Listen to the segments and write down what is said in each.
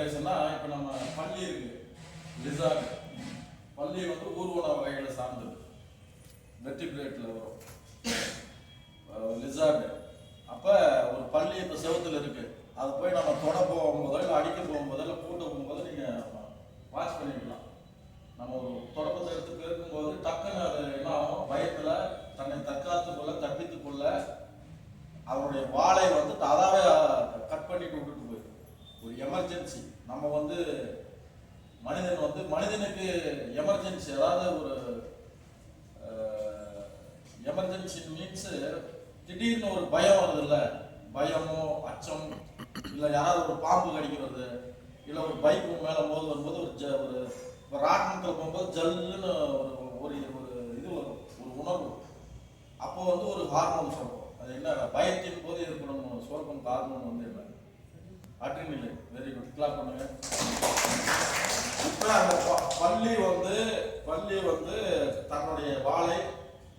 ரெகுலேஷன்னா இப்போ நம்ம பள்ளி இருக்கு, லிசார்டு பள்ளி வந்து ஊர்வன வகைகளை சார்ந்தது, வெர்டிபிரேட்டில் வரும் லிசார்டு. அப்போ ஒரு பள்ளி இப்போ செவத்தில் இருக்கு, அது போய் நம்ம தொட போகும்போதோ இல்லை அடிக்க போகும்போதோ இல்லை கூட்ட போகும்போதோ நீங்கள் வாட்ச் பண்ணிக்கலாம். நம்ம ஒரு தொடக்கத்தை எடுத்து பெருக்கும்போது டக்குன்னு அது என்ன ஆகும், பயத்தில் தன்னை தற்காத்து கொள்ள தப்பித்து கொள்ள அவருடைய வாளை வந்து அதாவே கட் பண்ணிட்டு விட்டுட்டு போயிடும். ஒரு எமர்ஜென்சி நம்ம வந்து மனிதன் வந்து மனிதனுக்கு எமர்ஜென்சி, அதாவது ஒரு எமர்ஜென்சி மீன்ஸ் திடீர்னு ஒரு பயம் வருது இல்லை, பயமோ அச்சம் இல்லை யாராவது ஒரு பாம்பு கடிக்கிறது இல்லை ஒரு பைக்கு மேலே போது வரும்போது ஒரு ராட்டனத்தில் போகும்போது ஜல்லுன்னு ஒரு இது வரும், ஒரு உணர்வு. அப்போ வந்து ஒரு ஹார்மோன் சொல்றோம், அது என்ன பயத்தின் போது ஏற்படும் சுரக்கும் ஹார்மோன் வந்து என்ன அட்ரினலின். வெரி குட், கிளாப் பண்ணுங்க. இப்போ அந்த பள்ளி வந்து தன்னுடைய வாளை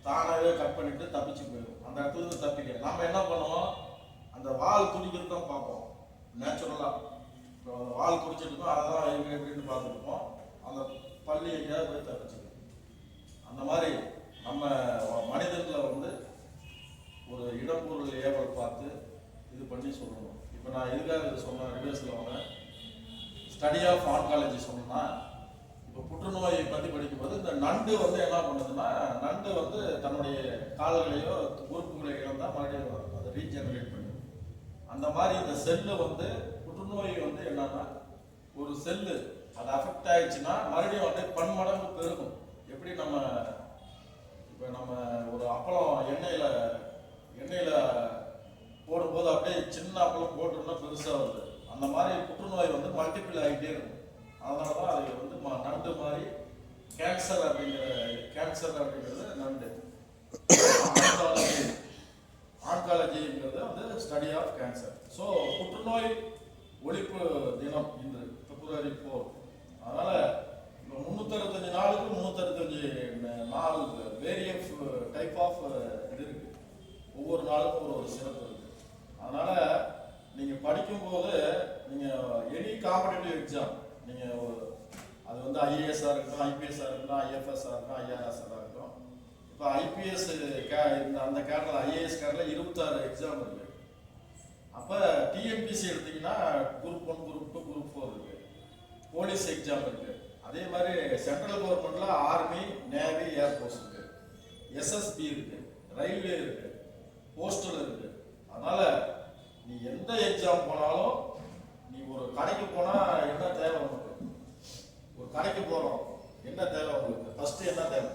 தானாகவே கட் பண்ணிட்டு தப்பிச்சு போயிடும். அந்த இடத்துல இருந்து தப்பிக்க நம்ம என்ன பண்ணுவோம், அந்த வால் துடிக்கிறது தான் பார்ப்போம் நேச்சுரலாக. இப்போ அந்த வால் குடிச்சிருக்கோம், அதான் எப்படின்னு பார்த்துருப்போம். அந்த பள்ளி எங்கேயாவது போய் தப்பிச்சுக்கணும். அந்த மாதிரி நம்ம மனிதர்களை வந்து ஒரு இடப்பொருள் ஏவல் பார்த்து இது பண்ணி சொல்லணும். இப்போ நான் எதுக்காக இது சொன்னேன், ரிவர்ஸில் வாங்க, ஸ்டடி ஆஃப் ஆன்காலஜி சொன்னா, இப்போ புற்றுநோயை பற்றி படிக்கும்போது இந்த நண்டு வந்து என்ன பண்ணுதுன்னா, நண்டு வந்து தன்னுடைய கால்களையோ உறுப்புகளை இழந்தால் மறுபடியும் அதை ரீஜெனரேட் பண்ணுது. அந்த மாதிரி இந்த செல்லு வந்து புற்றுநோய் வந்து என்னன்னா, ஒரு செல்லு அது அஃபெக்ட் ஆயிடுச்சுன்னா மறுபடியும் வந்து பன்மடங்கு பெருகும். எப்படி இப்போ நம்ம ஒரு அப்பளம் எண்ணெயில் போடும்போது அப்படியே சின்ன அப்பளம் போட்டோம்னா பெருசாக வருது, அந்த மாதிரி புற்றுநோய் வந்து மல்டிபிள் ஆகிட்டே இருக்கும். அதனால தான் அது வந்து நண்டு மாதிரி கேன்சர் அப்படிங்கிறது நண்டு. ஆன்காலஜிங்கிறது வந்து ஸ்டடி ஆஃப் கேன்சர். ஸோ புற்றுநோய் ஒழிப்பு தினம் இன்று February 4. அதனால இப்போ 365 நாளுக்கு 365 நாள் வேரியஸ் டைப் ஆஃப் இது இருக்கு, ஒவ்வொரு நாளுக்கும் ஒரு சிறப்பு இருக்கு. அதனால நீங்க படிக்கும்போது நீங்க எனி காம்படிட்டிவ் எக்ஸாம் நீங்க அது வந்து ஐஏஎஸ்ஸாக இருக்கட்டும், ஐபிஎஸ்ஸாக இருக்கட்டும், ஐஎஃப்எஸ்ஸாக இருக்கட்டும், ஐஆர்எஸ்ஸாக இருக்கட்டும். இப்போ ஐபிஎஸ் அந்த கேடரில் ஐஏஎஸ் கேடரில் 26 எக்ஸாம் இருக்கு. அப்போ டிஎன்பிசி எடுத்தீங்கன்னா குரூப் 1, குரூப் 2, குரூப் 4 இருக்கு. போலீஸ் எக்ஸாம் இருக்கு. அதே மாதிரி சென்ட்ரல் கவர்மெண்ட்ல ஆர்மி, நேவி, ஏர்ஃபோர்ஸ் இருக்கு, எஸ்எஸ்பி இருக்கு, ரயில்வே இருக்கு, போஸ்டல் இருக்கு. அதனால நீ எந்த எக்ஸாம் போனாலும், நீ ஒரு கடைக்கு போனா என்ன தேவை உனக்கு, ஒரு கடைக்கு போறோம் என்ன தேவை உங்களுக்கு, ஃபர்ஸ்ட் என்ன தேவை,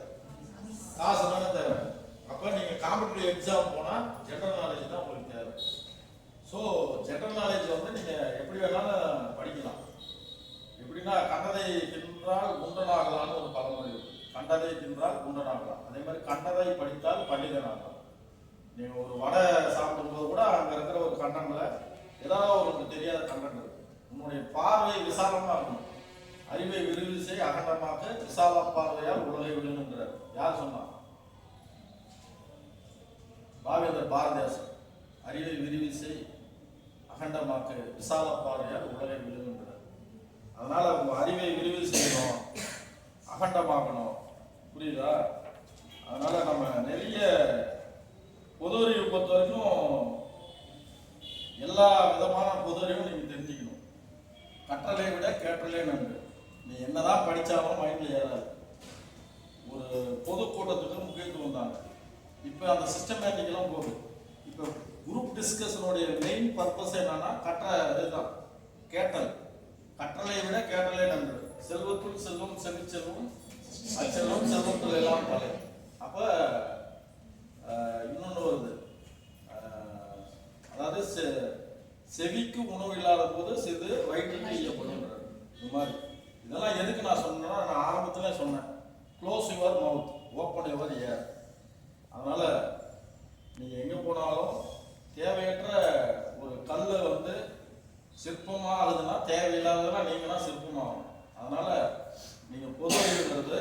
காசு தானே தேவை. அப்ப நீங்க காம்படிட்டிவ் எக்ஸாம் போனா ஜெனரல் நாலேஜ் தான் உங்களுக்கு தேவை. ஸோ ஜெனரல் நாலேஜ் வந்து நீங்க எப்படி வேணாலும் படிக்கலாம். எப்படின்னா கண்டதை தின்றால் குண்டனாகலான்னு ஒரு பழமொழி இருக்கு. கண்டதை தின்றால் குண்டனாகலாம், அதே மாதிரி கண்டதை படித்தால் பண்டிதனாகலாம். நீங்க ஒரு வடை சாப்பிடும்போது கூட அங்க இருக்கிற ஒரு கண்டன்ல ஏதாவது ஒரு தெரியாத கண்டன் இருக்கு. உன்னுடைய பார்வை விசாலமா இருக்கணும். அறிவை விரிவு செய் அகண்டமாக விசால பார்வையால் உலகை விழுங்குகிறார். யார் சொன்னா? பாவேந்தர் பாரதிதாசன். அறிவை விரிவு செய் அகண்டமாக விசால பார்வையால் உலகை விழுங்குகிறார். அதனால உங்க அறிவை விரிவு செய்யணும், அகண்டமாக்கணும். புரியுதா? அதனால நம்ம நிறைய பொது அறிவு பொறுத்த வரைக்கும் எல்லா விதமான பொது அறிவும் நீங்க தெரிஞ்சுக்கணும். கற்றலை விட கேட்டலே நன்று. நீ என்னதான் படிச்சாலும் மைண்ட்ல ஏறாது. ஒரு பொது கூட்டத்துக்கு முக்கியத்துவம் தாங்க. இப்போ அந்த சிஸ்டமேட்டிக்கெல்லாம் போகுது. இப்போ குரூப் டிஸ்கஷனுடைய மெயின் பர்பஸ் என்னன்னா இதுதான், கேட்டல். கற்றலை விட கேட்டலே நன்று. செல்வத்துள் செல்வம் செல்வம் அச்செல்வம் செல்வத்துள் எல்லாம் பலை. அப்ப இன்னொன்று வருது, அதாவது செவிக்கு உணவு இல்லாத போது சிறு வயிற்றுக்கு ஈயப்படுன்றார். இந்த மாதிரி இதெல்லாம் எதுக்கு நான் சொன்னேன்னா, நான் ஆரம்பத்துல சொன்னேன், close your mouth, open your ear. அதனால நீங்க எங்க போனாலும் தேவையற்ற ஒரு கல்லை வந்து சிற்பமா ஆகுதுன்னா தேவையில்லாததுன்னா நீங்க தான் சிற்பமாகும். அதனால நீங்க பொது அறிவுங்கிறது,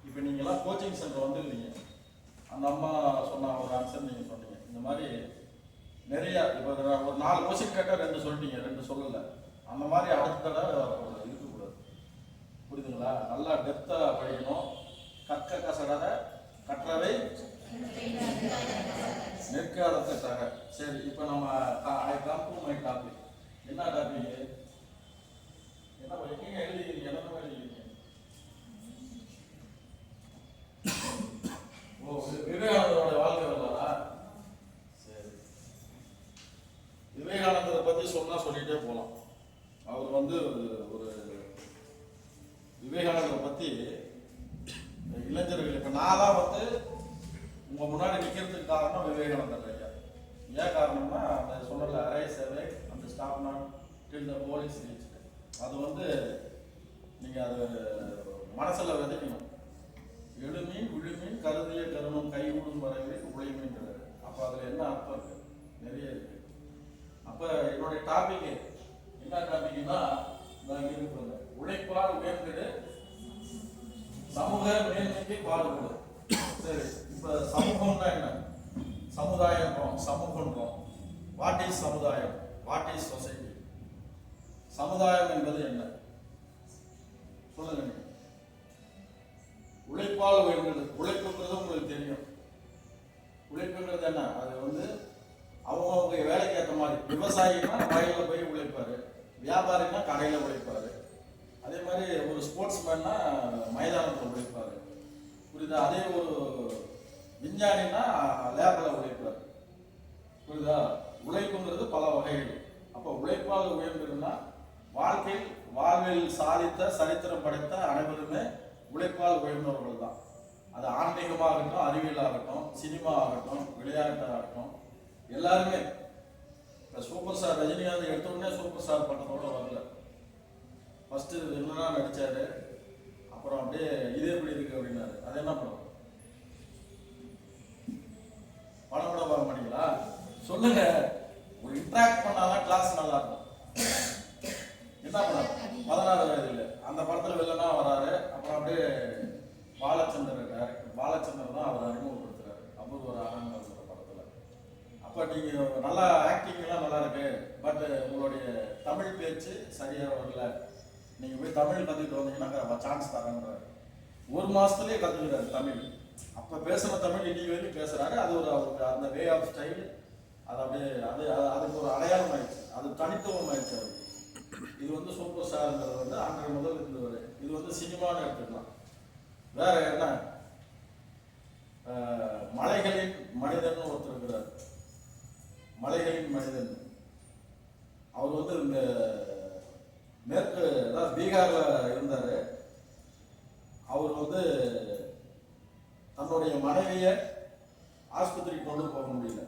இப்போ நீங்களாம் கோச்சிங் சென்டர் வந்துருக்கீங்க, அந்த அம்மா சொன்ன ஒரு ஆன்சர் நீங்க சொன்னீங்க. இந்த மாதிரி நிறைய இப்போ ஒரு 4 கொஸ்டின் கேட்டால் 2 சொல்லிட்டீங்க, 2 சொல்லலை. அந்த மாதிரி அடுத்த தடவை இருக்கக்கூடாது. புரியுதுங்களா? நல்லா டெப்தா படிக்கணும். கற்க கசடர கற்றவை நிற்காதத்தை தர. சரி, இப்போ நம்ம I come to my topic. என்ன டாபிக்? என்ன படிக்கீங்க? எழுதிக்கிறீங்க? என்ன எழுதிக்கிறீங்க? ஓ, விவேகானந்தரோட வாழ்க்கை வரலாறா? சரி, விவேகானந்தரை பத்தி சொன்னா சொல்லிட்டே போலாம். அவர் வந்து ஒரு விவேகானந்தரை பத்தி இளைஞர்கள், இப்ப நான் தான் வந்து உங்க முன்னாடி நிக்கிறதுக்கு காரணம் விவேகானந்தர் ஐயா. ஏன் காரணம்னா, அந்த சொன்னல அரை சேவை அந்த stop not till the police reach, அது வந்து நீங்க அது மனசுல விதைக்கணும். எழுமீன் விழுமீன் கருதிய கருணம் கைவிடும் வரவே உழைமீன்றாரு. அப்ப அதுல என்ன அர்த்தம் இருக்கு? நிறைய இருக்கு. அப்ப என்னுடைய டாபிக் என்ன டாபிக்னா, நான் இருக்கிறேன் உழைப்பால் உயர்ந்திடு சமூக மேன்மைக்கு பாடுபடு. சரி, இப்ப சமூகம்னா என்ன? சமுதாயம், சமூகம்ன்றோம். வாட் இஸ் சமுதாயம்? What is society? சமுதாயம் என்பது என்ன? சொல்லுங்க. உழைப்பால் உயர்ந்தது. உழைப்புன்றது உங்களுக்கு தெரியும். உழைப்புன்றது என்ன? அது வந்து அவங்க வேலைக்கு ஏற்ற மாதிரி. விவசாயினா வயலில் போய் உழைப்பாரு, வியாபாரினா கடையில் உழைப்பாரு, அதே மாதிரி ஒரு ஸ்போர்ட்ஸ் மேன்னா மைதானத்தில் உழைப்பாரு. புரியுதா? அதே ஒரு விஞ்ஞானினா லேபில் உழைப்பாரு. புரியுதா? உழைப்புங்கிறது பல வகைகள். அப்போ உழைப்பால் உயர்ந்ததுன்னா வாழ்வில் சாதித்த சரித்திரம் படைத்த அனைவருமே உழைப்பால் உயர்ந்தவர்கள் தான். அது ஆன்மீகமாகட்டும், அறிவியலாகட்டும், சினிமா ஆகட்டும், விளையாட்டாகட்டும், எல்லாருமே. இப்போ சூப்பர் ஸ்டார் ரஜினிகாந்த் எடுத்த உடனே சூப்பர் ஸ்டார் பட்டத்தோட வரல. ஃபர்ஸ்ட் வில்லனா நடிச்சாரு, அப்புறம் அப்படியே இது எப்படி இருக்கு அப்படின்னாரு. அது என்ன படம்? படம் கூட பார்க்க மாட்டீங்களா? சொல்லுங்க. ஒரு இன்ட்ராக்ட் பண்ணாதான் கிளாஸ் நல்லா இருக்கும். என்ன படம்? 16 வயதுல அந்த படத்துல வில்லனா வராரு. அப்புறம் அப்படியே பாலச்சந்தர் டைரக்டர், பாலச்சந்தர் தான் அவர் அறிமுகப்படுத்துறாரு அபூர்வ ராகங்கிற படத்துல. அப்ப நீங்க நல்லா ஆக்டிங் எல்லாம் நல்லா இருக்கு, பட் உங்களுடைய தமிழ் பேச்சு சரியா வரல, நீங்க போய் தமிழ் கத்துக்கிட்டு வந்தீங்கன்னா சான்ஸ் தரேன்றாரு. 1 மாசத்துலயே கத்துக்கிறாரு தமிழ். அப்ப பேசுற தமிழ் இன்னைக்கு வரைக்கும் பேசுறாரு. அது ஒரு அவருக்கு அந்த வே ஆஃப் ஸ்டைல், அது அப்படியே அதுக்கு ஒரு அடையாளம் ஆயிடுச்சு, அது தனித்துவம் ஆயிடுச்சு அவருக்கு. இது வந்து சூப்பர் ஸ்டார்ங்கிறது வந்து அன்றைய முதல் இருந்தவர். இது வந்து சினிமான்னு எடுத்துக்கலாம். வேற என்ன? மலைகளின் மனிதன் ஒருத்தர் இருக்கிறார். மலைகளின் மனிதன் அவர் வந்து இந்த மேற்கு, அதாவது பீகார்ல இருந்தாரு. அவர் வந்து தன்னுடைய மனைவிய ஆஸ்பத்திரிக்கு கொண்டு போக முடியல.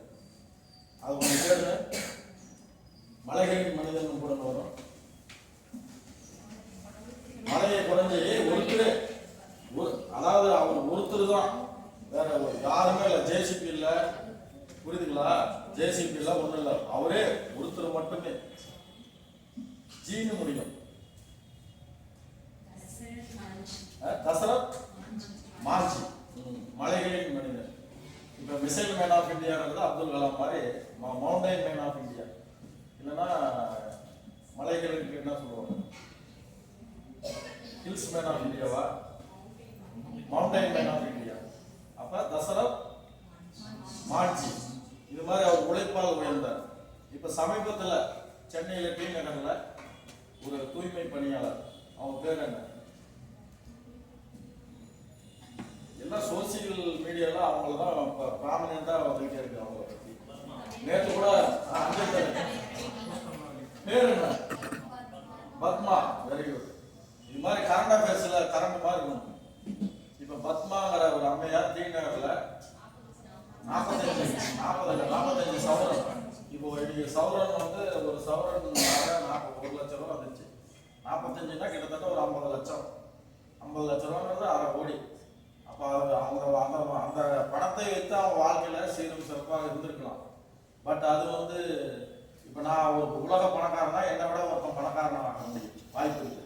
அது ஒரு பேரு மலைகளின் மனிதன் கூட வரும். மலையை குறைஞ்சி ஒருத்தர், அதாவது அவர் ஒருத்தர் தான், வேற யாருமே இல்லை. ஜேசிபி இல்லை, புரியுதுங்களா? ஜேசிபி இல்லை, ஒன்றும் இல்லை, அவரே ஒருத்தர் மட்டுமே. ஜீனு முடியும். தசரத் மாஞ்சி, மலைகளின் மனிதன். இப்ப மிசைல் மேன் ஆஃப் இந்தியாங்கிறது அப்துல் கலாம் மாதிரி மவுண்டைன் மேன் ஆஃப் இந்தியா. இல்லைன்னா மலைகளுக்கு என்ன சொல்லுவாங்க? ஹில்ஸ் மேன் ஆஃப் இந்தியாவா? Mountain man of India. அப்ப தசரத் மாஞ்சி இது மாதிரி அவர் உழைப்பால் உயர்ந்தார். இப்ப சமீபத்துல சென்னையில டி நகர்ல ஒரு தூய்மை பணியாளர், அவங்க பேர் என்ன? எல்லாம் சோசியல் மீடியால அவங்களதான் ப்ராமினெண்டா வந்துகிட்டே இருக்கு. அவங்கள பத்தி நேற்று கூட பேர் என்ன? பத்மா. Very good. இது மாதிரி கரண்ட் அஃபேர்ஸ்ல கரண்ட் மாதிரி இருக்கும். இப்ப பத்மாங்கிற ஒரு அம்மையார் டி நகர்ல 45 சவரன். இப்போ இன்னைக்கு சவரன் வந்து ஒரு சவரன் 1 லட்சம் ரூபா வந்துச்சு. 45னா கிட்டத்தட்ட ஒரு 50 லட்சம். 50 லட்சம் ரூபாங்கிறது 1/2 கோடி. அப்ப அவங்க அந்த பணத்தை வைத்து அவங்க வாழ்க்கையில சீரும் சிறப்பாக இருந்திருக்கலாம். பட் அது வந்து இப்ப நான் ஒரு உலக பணக்காரனா என்னை விட ஒருத்தன் பணக்காரனா ஆக முடியும் வாய்ப்பு இருக்கு.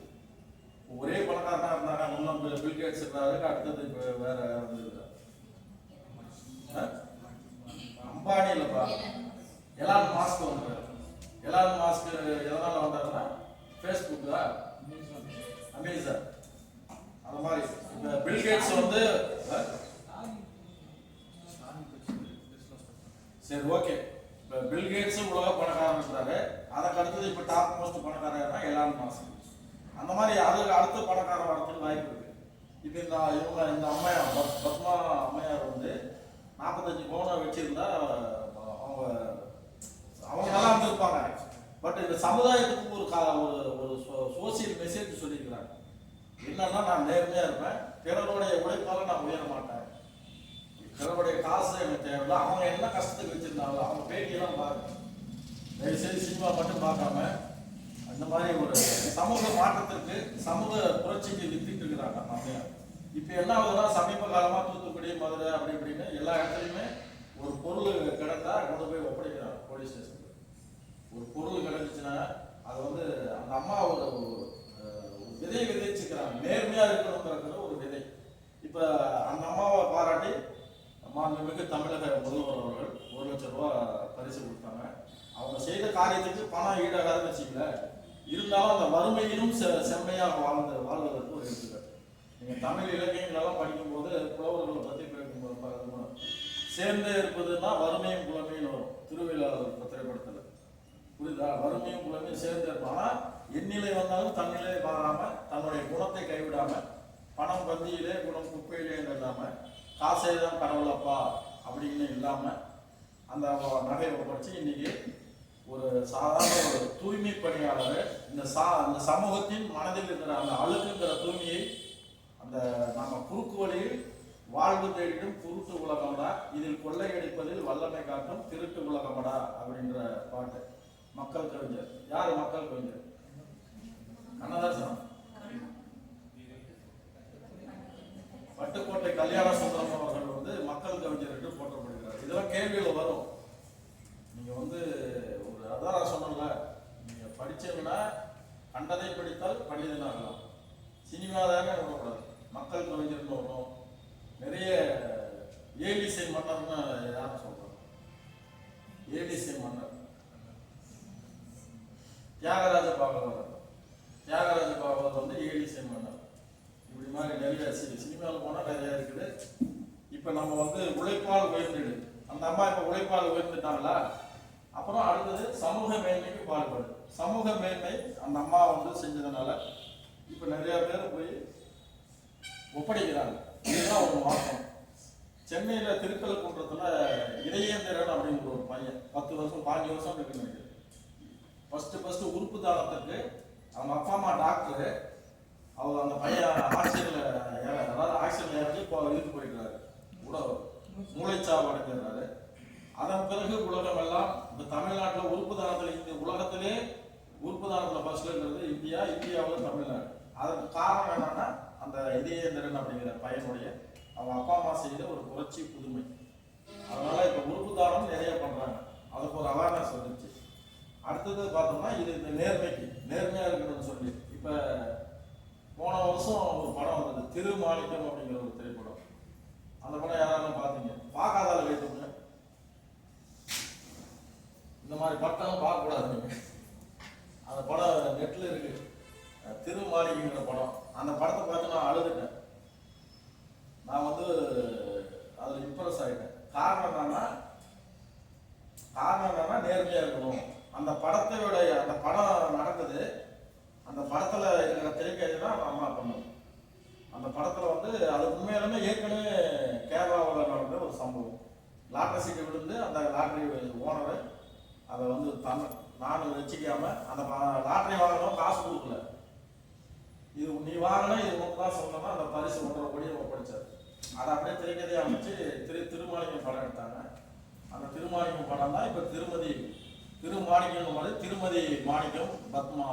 ஒரே பணக்காரனா இருந்தாங்க, முன்னும் பில்கேட்ஸ் இருந்தாரு, அடுத்தது வேற இருந்திருக்காரு. அம்பானி இல்லப்பா, எலான் மாஸ்க் வந்தாரு. எலான் மாஸ்க் எதனால வந்தாருன்னா அமேசான் அந்த மாதிரி. இப்ப பில் கேட்ஸ் வந்து சரி ஓகே, இப்போ பில் கேட்ஸ் உலக பணக்காரர் இருக்கிறாரு. அதுக்கு அடுத்தது இப்போ டாப் மோஸ்ட் பணக்காரர்னா எலான் மாஸ்க். அந்த மாதிரி அதுக்கு அடுத்த பணக்காரர் வரதுக்கு வாய்ப்பு இருக்கு. இப்போ இந்த அம்மையார் பத்மா அம்மையார் வந்து 45 பவுனை வச்சிருந்தா அவங்க நல்லா இருந்திருப்பாங்க. பட் இந்த சமுதாயத்துக்கு ஒரு சோசியல் மெசேஜ் சொல்லியிருக்கிறாங்க. என்னன்னா, நான் நேர்மையா இருப்பேன், பிறருடைய உழைப்பால நான் உயர மாட்டேன், பிறருடைய காசு எனக்கு தேவையில்லை. அவங்க என்ன கஷ்டத்துக்கு வச்சிருந்தாங்களோ அவங்க பேட்டியெல்லாம் பாருங்க, தயவுசெய்து சினிமா மட்டும் பார்க்காம. அந்த மாதிரி ஒரு சமூக மாற்றத்திற்கு, சமூக புரட்சிக்கு வித்திட்டு இருக்கிறாங்க அம்மையார். இப்போ என்ன ஆகுதுன்னா, சமீப காலமாக தூத்துக்குடி, மதுரை அப்படி இப்படின்னு எல்லா இடத்துலையுமே ஒரு பொருள் கிடைத்தா கொண்டு போய் ஒப்படைக்கிறாங்க போலீஸ் ஸ்டேஷனுக்கு. ஒரு பொருள் கிடைச்சிச்சுன்னா அது வந்து அந்த அம்மா ஒரு விதை விதைச்சுக்கிறாங்க, நேர்மையா இருக்கணுங்கிறது ஒரு விதை. இப்ப அந்த அம்மாவை பாராட்டி மாண்புமிகு தமிழக முதல்வர் அவர்கள் 1 லட்சம் ரூபாய் பரிசு கொடுத்தாங்க. அவங்க செய்த காரியத்துக்கு பணம் ஈடாகாதுன்னு வச்சுக்கல, இருந்தாலும் அந்த வறுமையிலும் செம்மையாக வாழ்வதற்கு ஒரு எடுத்துக்காட்டு. நீங்க தமிழ் இலக்கியங்களெல்லாம் படிக்கும்போது புலவர்களை பத்தி பேசும்போது சேர்ந்தே இருப்பதுன்னா வறுமையும் புலமையும் வரும். திருவிழாவில் திரைப்படத்துல புரியுதா? வறுமையும் புலமையும் சேர்ந்து இருப்பான். எண்ணிலை வந்தாலும் தன்னிலை மாறாம, தன்னுடைய குணத்தை கைவிடாம, பணம் பந்தியிலே குணம் குப்பையிலே இல்லாம, காசே தான் கடவுளப்பா அப்படின்னு இல்லாம அந்த நகையை படிச்சு இன்னைக்கு ஒரு சாதாரண ஒரு தூய்மை பணியாளர் இந்த சமூகத்தின் மனதில் இருக்கிற அந்த அழுக்குங்கிற தூய்மையை அந்த நம்ம குறுக்கு வழியில் வாழ்வு தேடிடும் குருட்டு உலகம்டா, இதில் கொள்ளையடிப்பதில் வல்லமை காட்டும் திருட்டு உலகமடா அப்படின்ற பாட்டு. மக்கள் கவிஞர் யாரு? மக்கள் கவிஞர் கண்ணதாசன். பட்டுக்கோட்டை கல்யாண சுந்தரம் அவர்கள் வந்து மக்கள் கவிஞர் என்று போற்றப்படுகிறார். இதெல்லாம் கேள்வியில் வரும். நீங்க வந்து ஒரு அதான் சொன்னல, நீங்க படிச்சீங்கன்னா கண்டதை படித்தால் பண்டிதனாகலாம். சினிமா தானே விடக்கூடாது, மக்கள் கவிஞர்னு வரும். நிறைய ஏலிசை மன்னர்னு யாரும் சொல்றாங்க. ஏலிசை மன்னர் தியாகராஜ பாகவதர். தியாகராஜ பாகவதர் வந்து ஏலிசை மன்னர். இப்படி மாதிரி நிறைய சினிமாவில் போனால் நிறைய இருக்குது. இப்போ நம்ம வந்து உழைப்பால் உயர்ந்துடு, அந்த அம்மா இப்போ உழைப்பால் உயர்ந்துட்டாங்களா, அப்புறம் அடுத்தது சமூக மேன்மைக்கு பாடுபடு. சமூக மேன்மை அந்த அம்மா வந்து செஞ்சதுனால இப்போ நிறைய பேர் போய் ஒப்படைக்கிறாங்க. இதுதான் ஒரு மாற்றம். சென்னையில் திருக்கழுக்குன்றத்தில் இடையேந்திரன் அப்படிங்கிற ஒரு பையன் 10 வருஷம் 15 வருஷம் இருக்குன்னு ஃபர்ஸ்ட் உறுப்பு தானத்துக்கு அவங்க அப்பா அம்மா டாக்டரு. அவர் அந்த பையன் ஆக்சிடென்ட்ல இறங்கி இதுக்கு போயிடுறாரு, மூளைச்சாவு அடைஞ்சிடுறாரு. அதன் பிறகு உலகம் எல்லாம் இந்த தமிழ்நாட்டில் உறுப்பு தானத்தில், இந்த உலகத்திலே உறுப்பு தானத்தில் ஃபர்ஸ்ட்ல இருக்கிறது இந்தியா, இந்தியாவில் தமிழ்நாடு. அதற்கு காரணம் என்னன்னா அந்த இதயேந்திரன் அப்படிங்கிற பையனுடைய அவங்க அப்பா அம்மா செய்த ஒரு புரட்சி புதுமை. அதனால இப்போ உறுப்பு தானம் நிறைய பண்றாங்க, அதுக்கு ஒரு அவேர்னஸ் வந்துச்சு. அடுத்தது பார்த்தோம்னா இது இந்த நேர்மையா இருக்கணும்னு சொல்லி இப்போ போன வருஷம் ஒரு படம் வந்தது, திருமாணிக்கம் அப்படிங்கிற ஒரு திரைப்படம். அந்த படம் யாராலும் பார்த்தீங்க? பார்க்காதால வைத்துங்க. இந்த மாதிரி படம் பார்க்கக்கூடாது நீங்க. அந்த படம் நெட்ல இருக்கு, திருமாளிகைங்கிற படம். அந்த படத்தை பார்த்து நான் அழுதுட்டேன். நான் வந்து அதில் இம்ப்ரெஸ் ஆகிட்டேன். காரணம் என்னன்னா நேர்மையா இருக்கணும். அந்த படத்தையோடைய அந்த படம் நடக்குது, அந்த படத்துல இருக்கிற திரைக்கதை தான் அம்மா பண்ணும். அந்த படத்துல வந்து அது உண்மையிலுமே ஏற்கனவே கேரளாவில் நடந்த ஒரு சம்பவம். லாட்டரி சீட்டு விழுந்து அந்த லாட்டரி ஓனரை அதை வந்து நான் வச்சுக்காம அந்த லாட்டரி வாங்கணும், காசு கொடுக்கல, இது நீ வாங்கினா இது உனக்கு தான் சொன்னோம்னா அந்த பரிசு 1.5 கோடி ஒப்படைச்சார். அதை அப்படியே திரைக்கதையை அமைச்சு திருமாளிகம் படம் எடுத்தாங்க. அந்த திருமாளிகம் படம் தான் இப்போ திருமதி திருமாணிக்கம், திருமதி மாணிக்கம் பத்மா